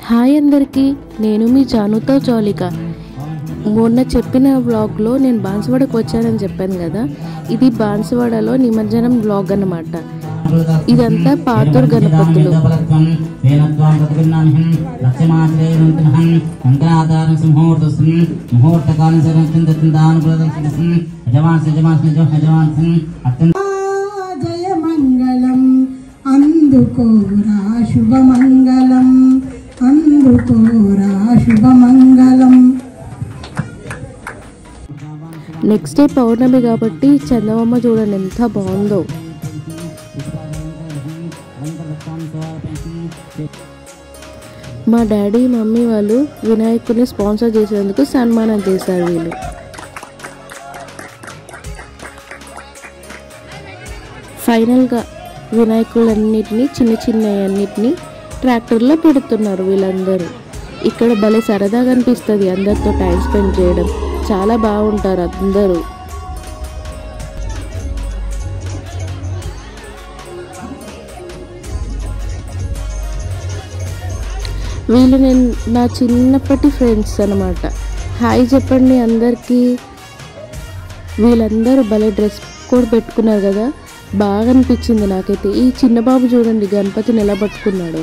Hi అందరికీ, నేను మీ జానుతో జోలిక. మొన్న చెప్పిన వ్లాగ్లో నేను బాన్సువాడకు వచ్చానని చెప్పాను కదా. ఇది బాన్సువాడలో నిమజ్జనం వ్లాగ్ అన్నమాట. ఇదంతా పాతూరు గణపతులు. జయమంగళం అందుకోరా శుభమంగళం, అందుకోరా శుభమంగళం. నెక్స్ట్ డే పౌర్ణమి కాబట్టి చందమామ చూడండి ఎంత బాగుందో. మా డాడీ మమ్మీ వాళ్ళు వినాయకుడిని స్పాన్సర్ చేసేందుకు సన్మానం చేశారు. వీళ్ళు ఫైనల్గా వినాయకులన్నిటినీ చిన్నవన్నిటినీ ట్రాక్టర్లో పెడుతున్నారు వీళ్ళందరూ. ఇక్కడ భలే సరదాగా అనిపిస్తుంది అందరితో టైం స్పెండ్ చేయడం. చాలా బాగుంటారు అందరూ. వీళ్ళు నా చిన్నప్పటి ఫ్రెండ్స్ అన్నమాట. హాయ్ చెప్పండి అందరికీ. వీళ్ళందరూ భలే డ్రెస్ కోడ్ పెట్టుకున్నారు కదా, బాగా అనిపించింది నాకైతే. ఈ చిన్న బాబు చూడండి గణపతిని ఎలా పట్టుకున్నాడు.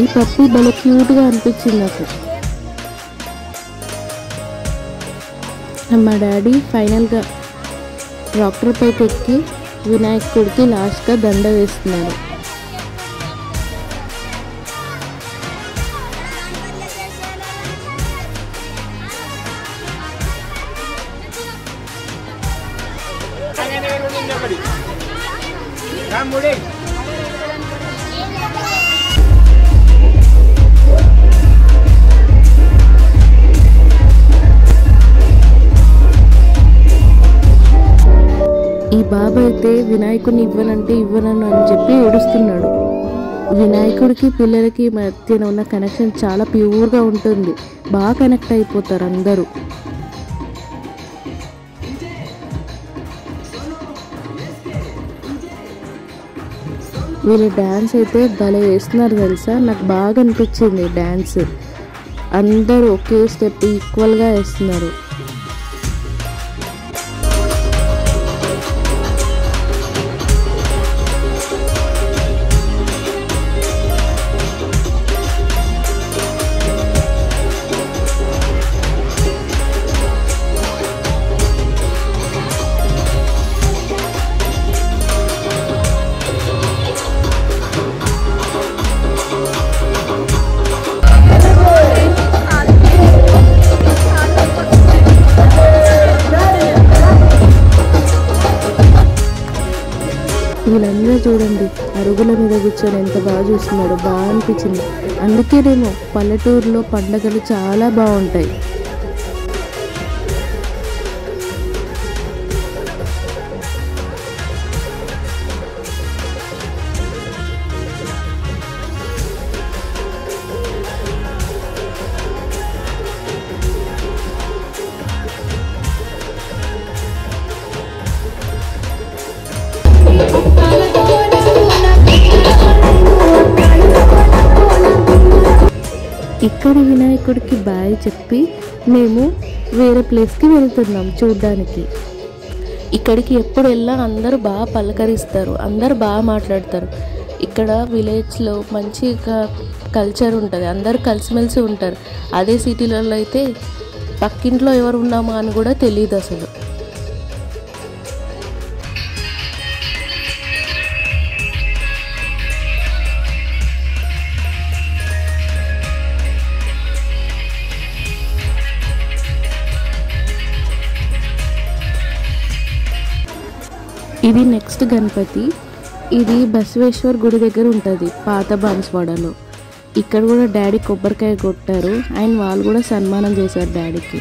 ఈ పప్పి భలే క్యూట్గా అనిపించింది నాకు. మా డాడీ ఫైనల్గా ట్రాక్టర్ పైకి ఎక్కి వినాయకుడికి లాస్ట్గా దండ వేస్తున్నారు. ఈ బాబు అయితే వినాయకుడిని ఇవ్వనను అని చెప్పి ఏడుస్తున్నాడు. వినాయకుడికి పిల్లలకి మధ్యన ఉన్న కనెక్షన్ చాలా ప్యూర్గా ఉంటుంది. బాగా కనెక్ట్ అయిపోతారు అందరూ. వీళ్ళు డ్యాన్స్ అయితే భలే వేస్తున్నారు తెలుసా. నాకు బాగా అనిపించింది డ్యాన్స్. అందరూ ఒకే స్టెప్ ఈక్వల్గా వేస్తున్నారు. వీళ్ళందరూ చూడండి అరుగుల మీద కూర్చొని ఎంత బాగా చూస్తున్నాడు. బాగా అనిపించింది. అందుకేనేమో పల్లెటూరులో పండగలు చాలా బాగుంటాయి. ఇక్కడి వినాయకుడికి బాయ్ చెప్పి మేము వేరే ప్లేస్కి వెళ్తున్నాం చూడ్డానికి. ఇక్కడికి ఎప్పుడు వెళ్ళా అందరూ బాగా పలకరిస్తారు, అందరూ బాగా మాట్లాడతారు. ఇక్కడ విలేజ్లో మంచి కల్చర్ ఉంటుంది, అందరు కలిసిమెలిసి ఉంటారు. అదే సిటీలలో అయితే పక్కింట్లో ఎవరు ఉన్నామా అని కూడా తెలియదు అసలు. ఇది నెక్స్ట్ గణపతి. ఇది బసవేశ్వర్ గుడి దగ్గర ఉంటుంది పాత బాన్స్వాడలో. ఇక్కడ కూడా డాడీ కొబ్బరికాయ కొట్టారు అండ్ వాళ్ళు కూడా సన్మానం చేశారు డాడీకి.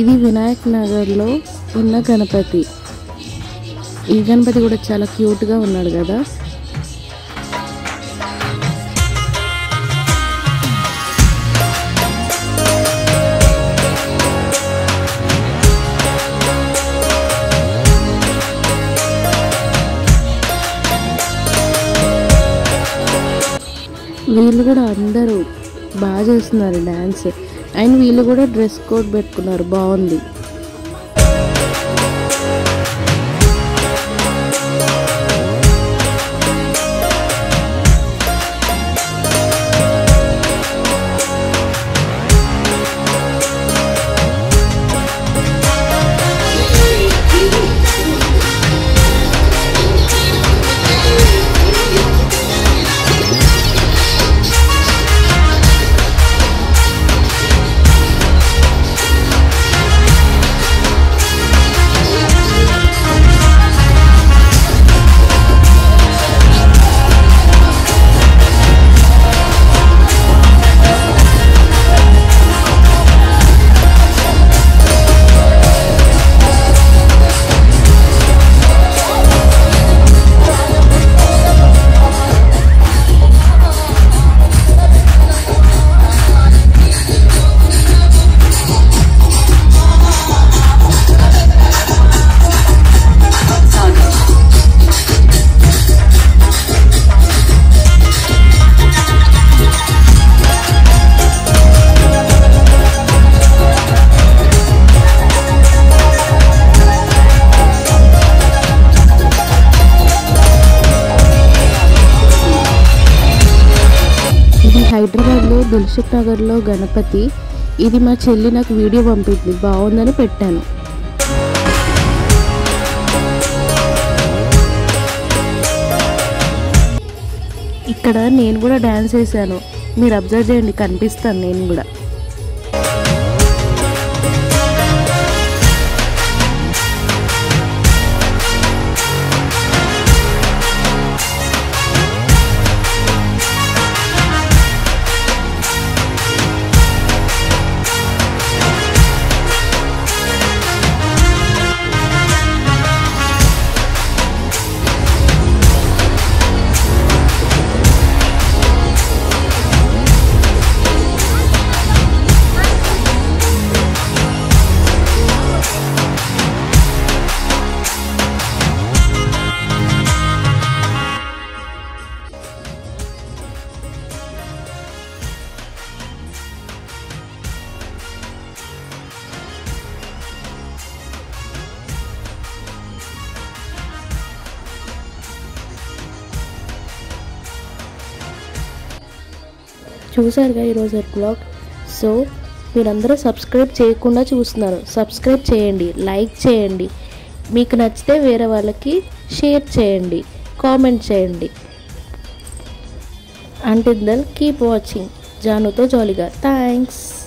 ఇది వినాయక్ నగర్లో ఉన్న గణపతి. ఈ గణపతి కూడా చాలా క్యూట్గా ఉన్నాడు కదా. వీళ్ళు కూడా అందరూ బాగా చేస్తున్నారు డ్యాన్స్. అండ్ వీళ్ళు కూడా డ్రెస్ కోడ్ పెట్టుకున్నారు, బాగుంది. హైదరాబాద్లో దిల్సుఖ్ నగర్లో గణపతి. ఇది మా చెల్లి నాకు వీడియో పంపింది, బాగుందని పెట్టాను. ఇక్కడ నేను కూడా డ్యాన్స్ చేశాను, మీరు అబ్జర్వ్ చేయండి, కనిపిస్తాను నేను కూడా. చూసారుగా ఈరోజు బ్లాగ్. సో మీరందరూ సబ్స్క్రైబ్ చేయకుండా చూస్తున్నారు, సబ్స్క్రైబ్ చేయండి, లైక్ చేయండి, మీకు నచ్చితే వేరే వాళ్ళకి షేర్ చేయండి, కామెంట్ చేయండి. Until then, keep watching Januto Jollyga. Thanks.